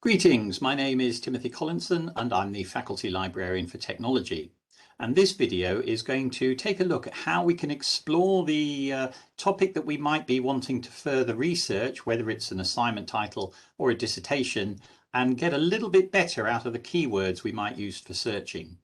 Greetings, my name is Timothy Collinson and I'm the Faculty Librarian for Technology. And this video is going to take a look at how we can explore the topic that we might be wanting to further research, whether it's an assignment title or a dissertation, and get a little bit better out of the keywords we might use for searching.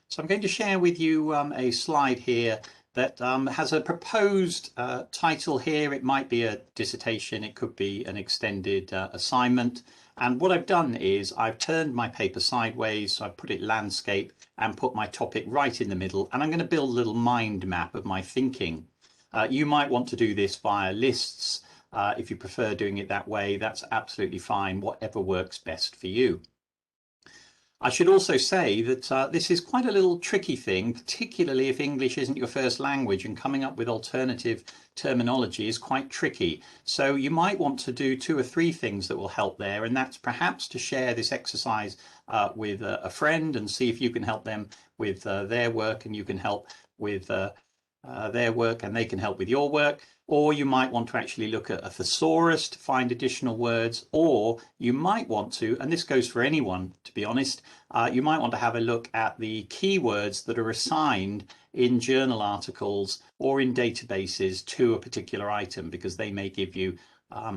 So I'm going to share with you a slide here that has a proposed title here. It might be a dissertation, it could be an extended assignment. And what I've done is I've turned my paper sideways, so I've put it landscape and put my topic right in the middle, and I'm going to build a little mind map of my thinking. You might want to do this via lists. If you prefer doing it that way, that's absolutely fine, whatever works best for you. I should also say that this is quite a little tricky thing, particularly if English isn't your first language, and coming up with alternative terminology is quite tricky. So you might want to do 2 or 3 things that will help there, and that's perhaps to share this exercise with a friend and see if you can help them with their work, and you can help with their work and they can help with your work. Or you might want to actually look at a thesaurus to find additional words, or you might want to, and this goes for anyone to be honest, you might want to have a look at the keywords that are assigned in journal articles or in databases to a particular item, because they may give you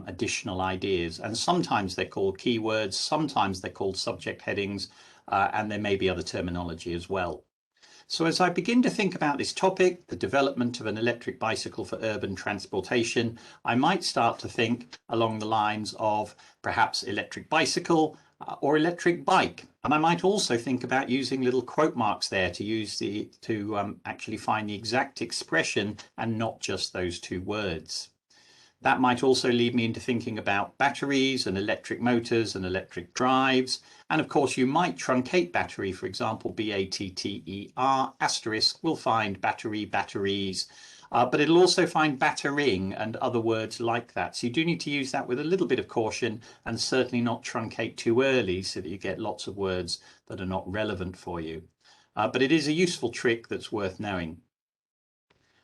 additional ideas. And sometimes they're called keywords, sometimes they're called subject headings, and there may be other terminology as well. So as I begin to think about this topic, the development of an electric bicycle for urban transportation, I might start to think along the lines of perhaps electric bicycle or electric bike. And I might also think about using little quote marks there to actually find the exact expression and not just those 2 words. That might also lead me into thinking about batteries and electric motors and electric drives. And of course, you might truncate battery, for example, BATTER asterisk will find battery, batteries, but it'll also find battering and other words like that. So you do need to use that with a little bit of caution and certainly not truncate too early so that you get lots of words that are not relevant for you. But it is a useful trick that's worth knowing.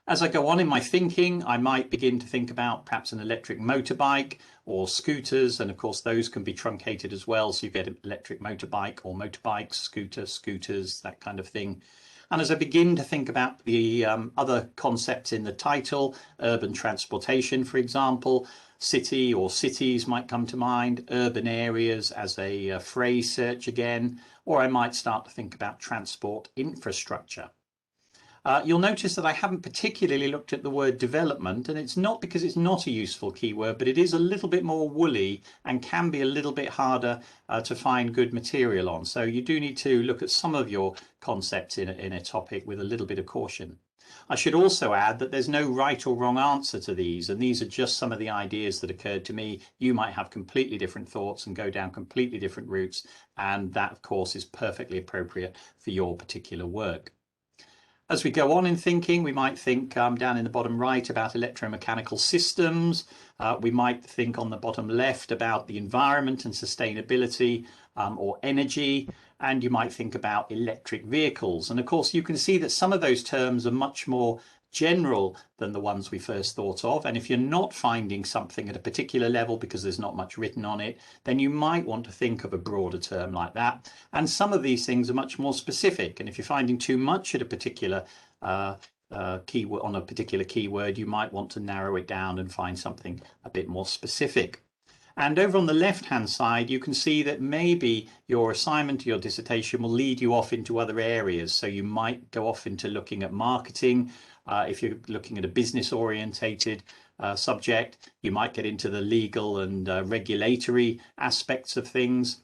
As I go on in my thinking, I might begin to think about perhaps an electric motorbike or scooters, and of course those can be truncated as well, so you get an electric motorbike or motorbikes, scooters, that kind of thing. And as I begin to think about the other concepts in the title, urban transportation, for example, city or cities might come to mind, urban areas as a phrase search again, or I might start to think about transport infrastructure. You'll notice that I haven't particularly looked at the word development, and it's not because it's not a useful keyword, but it is a little bit more woolly and can be a little bit harder to find good material on. So you do need to look at some of your concepts in a topic with a little bit of caution. I should also add that there's no right or wrong answer to these, and these are just some of the ideas that occurred to me. You might have completely different thoughts and go down completely different routes, and that of course is perfectly appropriate for your particular work. As we go on in thinking, we might think down in the bottom right about electromechanical systems. We might think on the bottom left about the environment and sustainability or energy. And you might think about electric vehicles. And of course, you can see that some of those terms are much more general than the ones we first thought of. And if you're not finding something at a particular level because there's not much written on it, then you might want to think of a broader term like that. And some of these things are much more specific. And if you're finding too much at a particular keyword on a particular keyword, you might want to narrow it down and find something a bit more specific. And over on the left-hand side, you can see that maybe your assignment or your dissertation will lead you off into other areas. So you might go off into looking at marketing. If you're looking at a business-orientated subject, you might get into the legal and regulatory aspects of things.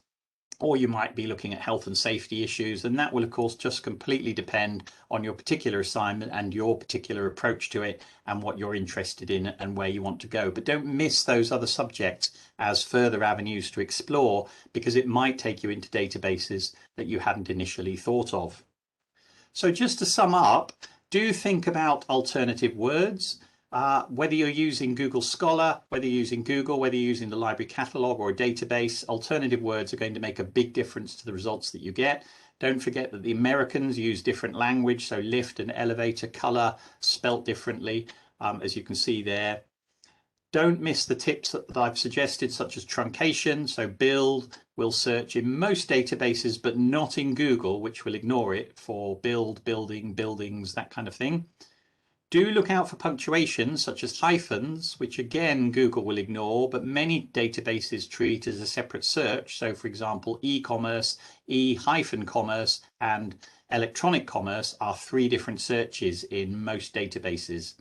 Or you might be looking at health and safety issues, and that will of course just completely depend on your particular assignment and your particular approach to it and what you're interested in and where you want to go. But don't miss those other subjects as further avenues to explore, because it might take you into databases that you hadn't initially thought of. So just to sum up, do think about alternative words. Whether you're using Google Scholar, whether you're using Google, whether you're using the library catalogue or a database, alternative words are going to make a big difference to the results that you get. Don't forget that the Americans use different language, so lift and elevator, colour spelt differently, as you can see there. Don't miss the tips that I've suggested, such as truncation. So build will search in most databases, but not in Google, which will ignore it for build, building, buildings, that kind of thing. Do look out for punctuation, such as hyphens, which again Google will ignore, but many databases treat as a separate search. So for example, e-commerce, e-commerce, and electronic commerce are 3 different searches in most databases.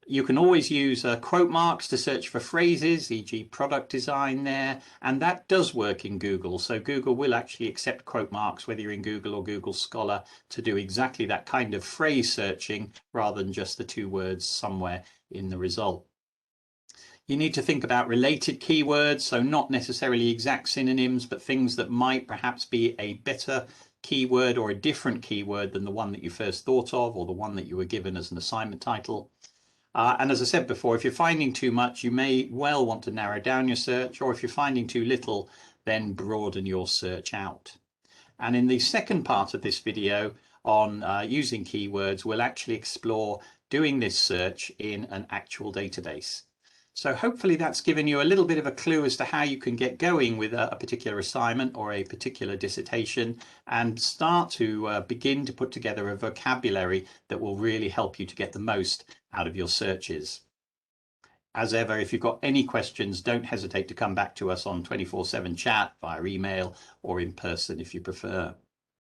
You can always use quote marks to search for phrases, e.g. product design there, and that does work in Google. So Google will actually accept quote marks, whether you're in Google or Google Scholar, to do exactly that kind of phrase searching rather than just the 2 words somewhere in the result. You need to think about related keywords, so not necessarily exact synonyms, but things that might perhaps be a better keyword or a different keyword than the one that you first thought of or the one that you were given as an assignment title. And as I said before, if you're finding too much, you may well want to narrow down your search, or if you're finding too little, then broaden your search out. And in the second part of this video on using keywords, we'll actually explore doing this search in an actual database. So hopefully that's given you a little bit of a clue as to how you can get going with a particular assignment or a particular dissertation and start to begin to put together a vocabulary that will really help you to get the most out of your searches. As ever, if you've got any questions, don't hesitate to come back to us on 24/7 chat, via email, or in person if you prefer.